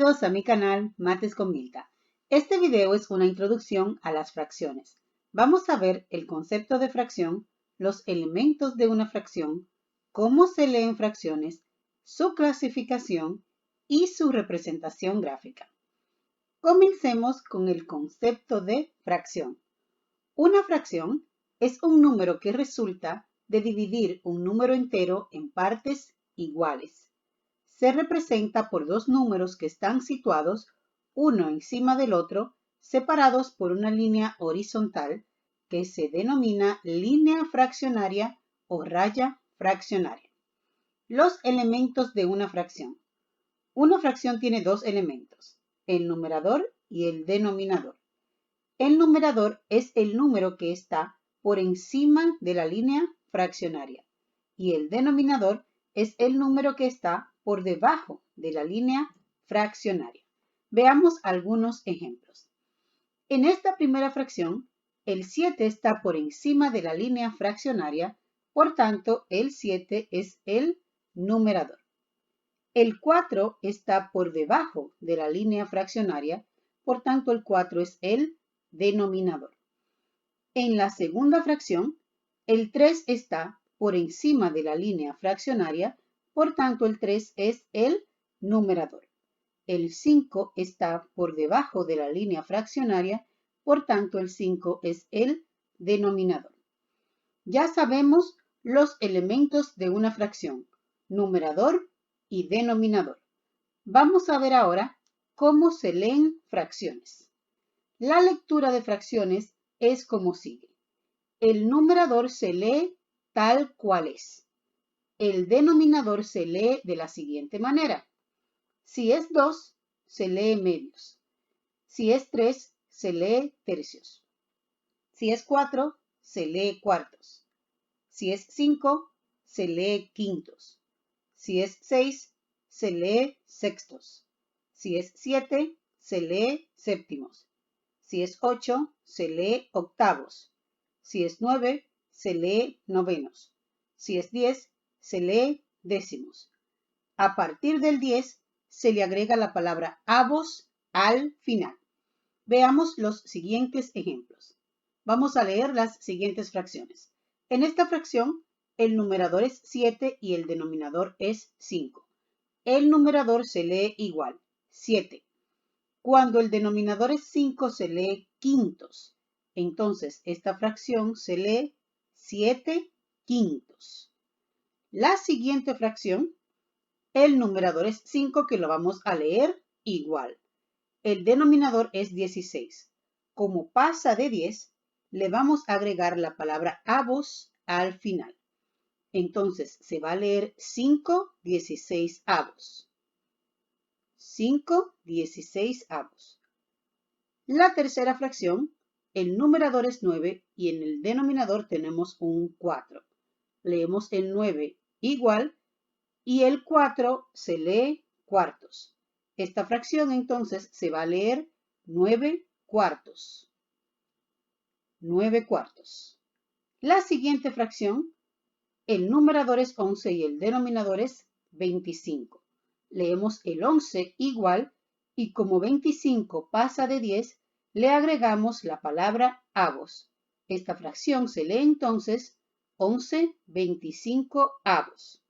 Bienvenidos a mi canal Mates con Milka. Este video es una introducción a las fracciones. Vamos a ver el concepto de fracción, los elementos de una fracción, cómo se leen fracciones, su clasificación y su representación gráfica. Comencemos con el concepto de fracción. Una fracción es un número que resulta de dividir un número entero en partes iguales. Se representa por dos números que están situados uno encima del otro, separados por una línea horizontal que se denomina línea fraccionaria o raya fraccionaria. Los elementos de una fracción. Una fracción tiene dos elementos, el numerador y el denominador. El numerador es el número que está por encima de la línea fraccionaria y el denominador es el número que está por debajo de la línea fraccionaria. Veamos algunos ejemplos. En esta primera fracción, el 7 está por encima de la línea fraccionaria, por tanto, el 7 es el numerador. El 4 está por debajo de la línea fraccionaria, por tanto, el 4 es el denominador. En la segunda fracción, el 3 está por encima de la línea fraccionaria, por tanto el 3 es el numerador. El 5 está por debajo de la línea fraccionaria, por tanto el 5 es el denominador. Ya sabemos los elementos de una fracción, numerador y denominador. Vamos a ver ahora cómo se leen fracciones. La lectura de fracciones es como sigue. El numerador se lee tal cual es. El denominador se lee de la siguiente manera. Si es 2, se lee medios. Si es 3, se lee tercios. Si es 4, se lee cuartos. Si es 5, se lee quintos. Si es 6, se lee sextos. Si es 7, se lee séptimos. Si es 8, se lee octavos. Si es 9, se lee novenos. Si es 10, se lee décimos. A partir del 10, se le agrega la palabra avos al final. Veamos los siguientes ejemplos. Vamos a leer las siguientes fracciones. En esta fracción, el numerador es 7 y el denominador es 5. El numerador se lee igual, 7. Cuando el denominador es 5, se lee quintos. Entonces, esta fracción se lee 7 quintos. La siguiente fracción, el numerador es 5, que lo vamos a leer igual. El denominador es 16. Como pasa de 10, le vamos a agregar la palabra avos al final. Entonces, se va a leer 5 16 avos. 5 16 avos. La tercera fracción, el numerador es 9 y en el denominador tenemos un 4. Leemos el 9 igual y el 4 se lee cuartos. Esta fracción entonces se va a leer 9 cuartos. 9 cuartos. La siguiente fracción, el numerador es 11 y el denominador es 25. Leemos el 11 igual y como 25 pasa de 10, le agregamos la palabra avos. Esta fracción se lee entonces 11 25 avos.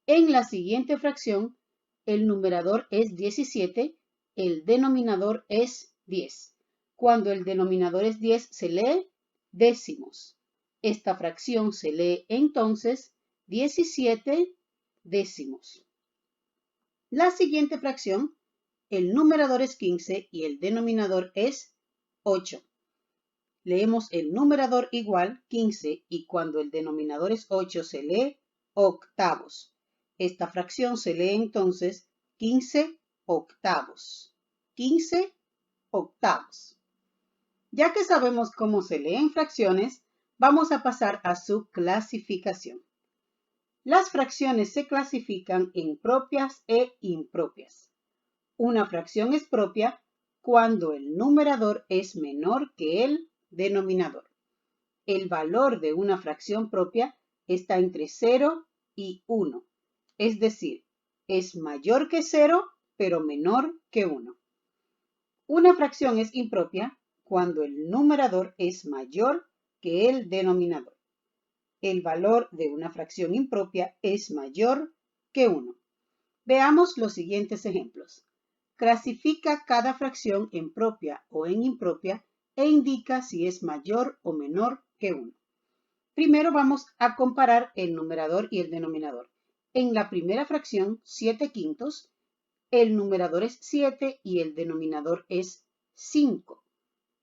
En la siguiente fracción, el numerador es 17, el denominador es 10. Cuando el denominador es 10, se lee décimos. Esta fracción se lee entonces 17 décimos. La siguiente fracción, el numerador es 15 y el denominador es 8. Leemos el numerador igual, 15, y cuando el denominador es 8 se lee octavos. Esta fracción se lee entonces 15 octavos. 15 octavos. Ya que sabemos cómo se leen fracciones, vamos a pasar a su clasificación. Las fracciones se clasifican en propias e impropias. Una fracción es propia cuando el numerador es menor que el denominador. El valor de una fracción propia está entre 0 y 1. Es decir, es mayor que 0, pero menor que 1. Una fracción es impropia cuando el numerador es mayor que el denominador. El valor de una fracción impropia es mayor que 1. Veamos los siguientes ejemplos. Clasifica cada fracción en propia o en impropia e indica si es mayor o menor que 1. Primero vamos a comparar el numerador y el denominador. En la primera fracción, 7/5, el numerador es 7 y el denominador es 5.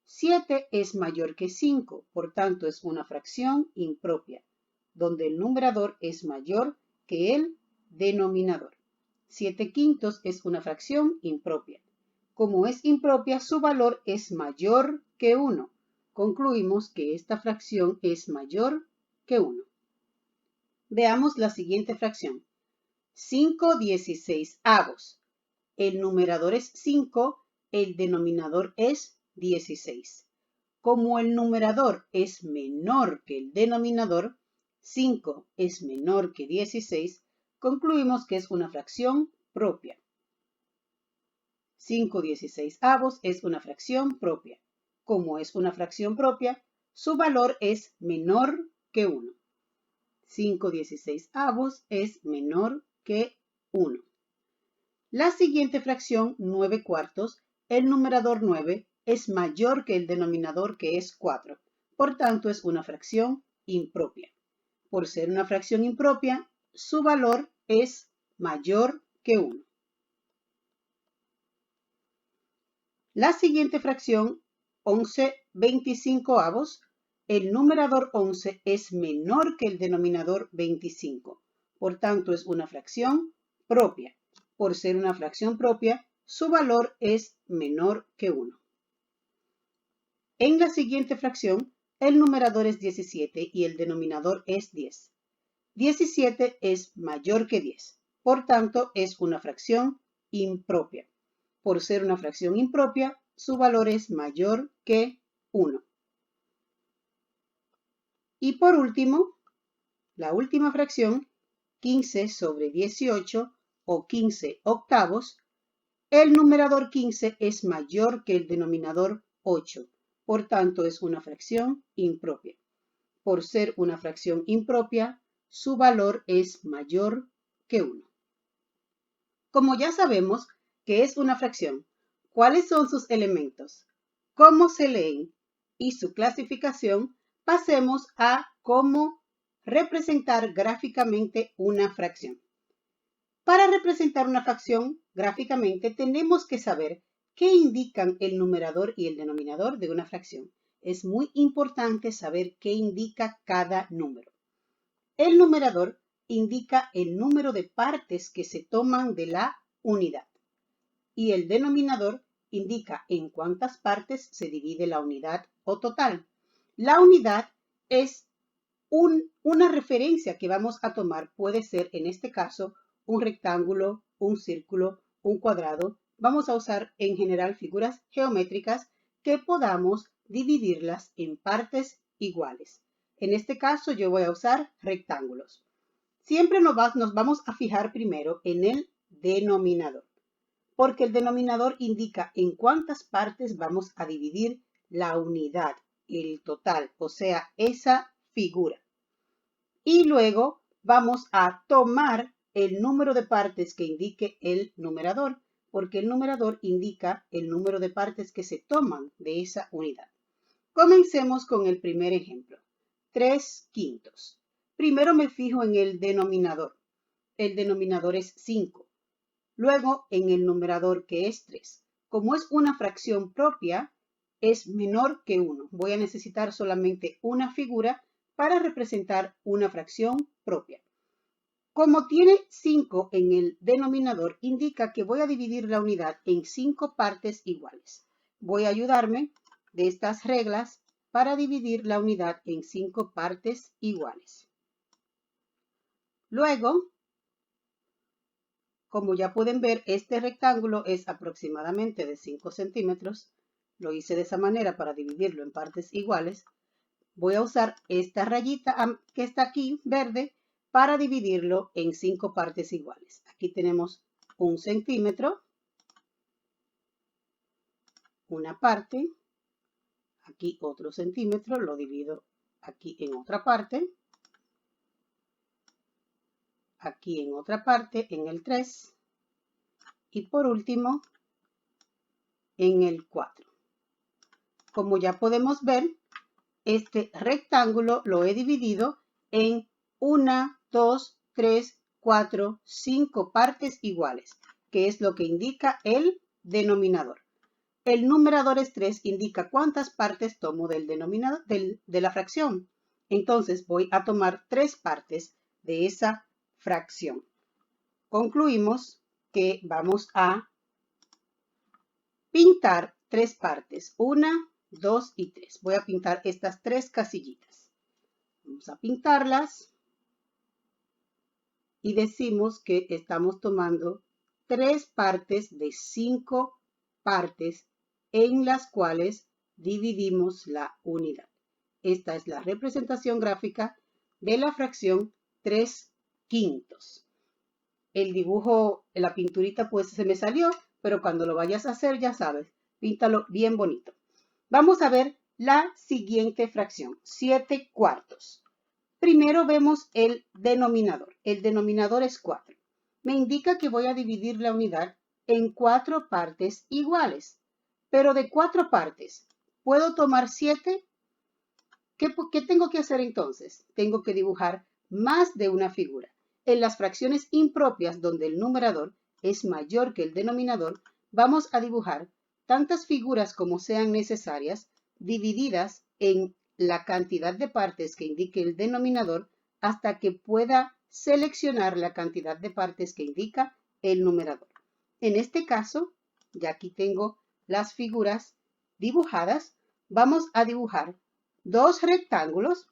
7 es mayor que 5, por tanto es una fracción impropia, donde el numerador es mayor que el denominador. 7/5 es una fracción impropia. Como es impropia, su valor es mayor que 1. Concluimos que esta fracción es mayor que 1. Veamos la siguiente fracción. 5/16. El numerador es 5, el denominador es 16. Como el numerador es menor que el denominador, 5 es menor que 16, concluimos que es una fracción propia. 5/16 es una fracción propia. Como es una fracción propia, su valor es menor que 1. 5/16 es menor que 1. La siguiente fracción, 9/4, el numerador 9 es mayor que el denominador que es 4. Por tanto, es una fracción impropia. Por ser una fracción impropia, su valor es mayor que 1. La siguiente fracción, 11/25, el numerador 11 es menor que el denominador 25. Por tanto, es una fracción propia. Por ser una fracción propia, su valor es menor que 1. En la siguiente fracción, el numerador es 17 y el denominador es 10. 17 es mayor que 10. Por tanto, es una fracción impropia. Por ser una fracción impropia, su valor es mayor que 1. Y por último, la última fracción, 15/18 o 15/8, el numerador 15 es mayor que el denominador 8. Por tanto, es una fracción impropia. Por ser una fracción impropia, su valor es mayor que 1. Como ya sabemos que es una fracción, ¿cuáles son sus elementos? ¿Cómo se leen? Y su clasificación, pasemos a cómo representar gráficamente una fracción. Para representar una fracción gráficamente tenemos que saber qué indican el numerador y el denominador de una fracción. Es muy importante saber qué indica cada número. El numerador indica el número de partes que se toman de la unidad y el denominador indica en cuántas partes se divide la unidad o total. La unidad es una referencia que vamos a tomar, puede ser en este caso un rectángulo, un círculo, un cuadrado. Vamos a usar en general figuras geométricas que podamos dividirlas en partes iguales. En este caso yo voy a usar rectángulos. Siempre nos vamos a fijar primero en el denominador, porque el denominador indica en cuántas partes vamos a dividir la unidad, el total, o sea, esa figura. Y luego vamos a tomar el número de partes que indique el numerador, porque el numerador indica el número de partes que se toman de esa unidad. Comencemos con el primer ejemplo, 3/5. Primero me fijo en el denominador. El denominador es 5. Luego en el numerador, que es 3. Como es una fracción propia, es menor que 1. Voy a necesitar solamente una figura para representar una fracción propia. Como tiene 5 en el denominador, indica que voy a dividir la unidad en 5 partes iguales. Voy a ayudarme de estas reglas para dividir la unidad en 5 partes iguales. Luego, como ya pueden ver, este rectángulo es aproximadamente de 5 centímetros. Lo hice de esa manera para dividirlo en partes iguales. Voy a usar esta rayita que está aquí, verde, para dividirlo en 5 partes iguales. Aquí tenemos 1 centímetro una parte, aquí otro centímetro, lo divido aquí en otra parte, aquí en otra parte, en el 3, y por último, en el 4. Como ya podemos ver, este rectángulo lo he dividido en 1, 2, 3, 4, 5 partes iguales, que es lo que indica el denominador. El numerador es 3, indica cuántas partes tomo del denominador de la fracción. Entonces voy a tomar 3 partes de esa fracción. Concluimos que vamos a pintar 3 partes, 1, 2 y 3. Voy a pintar estas 3 casillitas. Vamos a pintarlas y decimos que estamos tomando 3 partes de 5 partes en las cuales dividimos la unidad. Esta es la representación gráfica de la fracción 3/5. El dibujo, la pinturita pues se me salió, pero cuando lo vayas a hacer ya sabes, píntalo bien bonito. Vamos a ver la siguiente fracción, 7/4. Primero vemos el denominador. El denominador es 4. Me indica que voy a dividir la unidad en 4 partes iguales. Pero de 4 partes, ¿puedo tomar 7? ¿Qué tengo que hacer entonces? Tengo que dibujar más de una figura. En las fracciones impropias, donde el numerador es mayor que el denominador, vamos a dibujar tantas figuras como sean necesarias, divididas en la cantidad de partes que indique el denominador, hasta que pueda seleccionar la cantidad de partes que indica el numerador. En este caso, ya aquí tengo las figuras dibujadas, vamos a dibujar 2 rectángulos,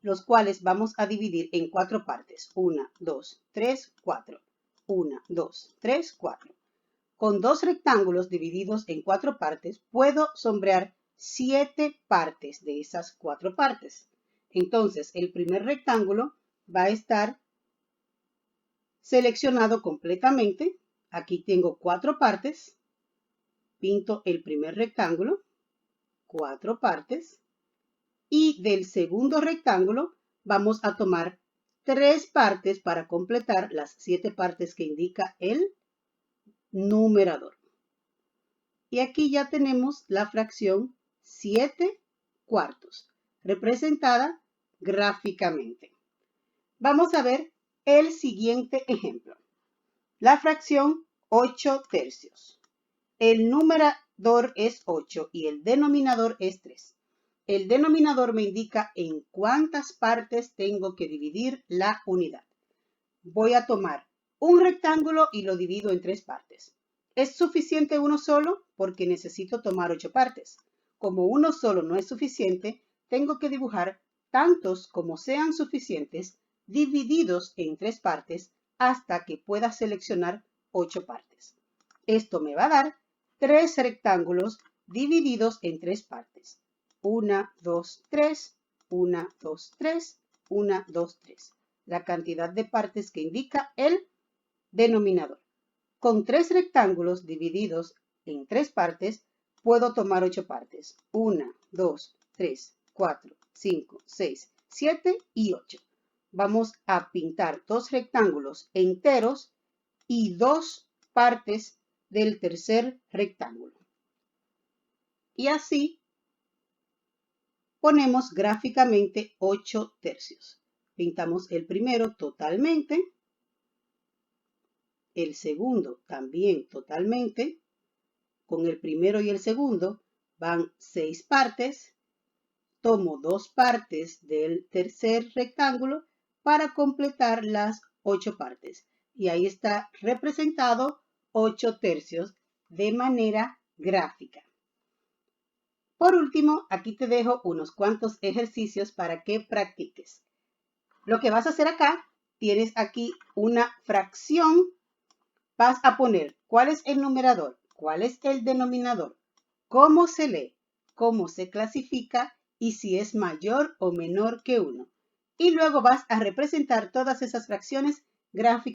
los cuales vamos a dividir en 4 partes. 1, 2, 3, 4. 1, 2, 3, 4. Con 2 rectángulos divididos en 4 partes, puedo sombrear 7 partes de esas 4 partes. Entonces, el primer rectángulo va a estar seleccionado completamente. Aquí tengo 4 partes. Pinto el primer rectángulo, 4 partes. Y del segundo rectángulo vamos a tomar 3 partes para completar las 7 partes que indica el numerador. Y aquí ya tenemos la fracción 7/4, representada gráficamente. Vamos a ver el siguiente ejemplo. La fracción 8/3. El numerador es 8 y el denominador es 3. El denominador me indica en cuántas partes tengo que dividir la unidad. Voy a tomar un rectángulo y lo divido en 3 partes. ¿Es suficiente uno solo? Porque necesito tomar 8 partes. Como uno solo no es suficiente, tengo que dibujar tantos como sean suficientes, divididos en 3 partes, hasta que pueda seleccionar 8 partes. Esto me va a dar 3 rectángulos divididos en 3 partes. 1, 2, 3, 1, 2, 3, 1, 2, 3. La cantidad de partes que indica el denominador. Con 3 rectángulos divididos en 3 partes, puedo tomar 8 partes. 1, 2, 3, 4, 5, 6, 7 y 8. Vamos a pintar 2 rectángulos enteros y 2 partes del tercer rectángulo. Y así ponemos gráficamente 8/3. Pintamos el primero totalmente, el segundo también totalmente. Con el primero y el segundo van 6 partes. Tomo 2 partes del tercer rectángulo para completar las 8 partes. Y ahí está representado 8/3 de manera gráfica. Por último, aquí te dejo unos cuantos ejercicios para que practiques. Lo que vas a hacer acá, tienes aquí una fracción. Vas a poner cuál es el numerador, cuál es el denominador, cómo se lee, cómo se clasifica y si es mayor o menor que 1. Y luego vas a representar todas esas fracciones gráficas.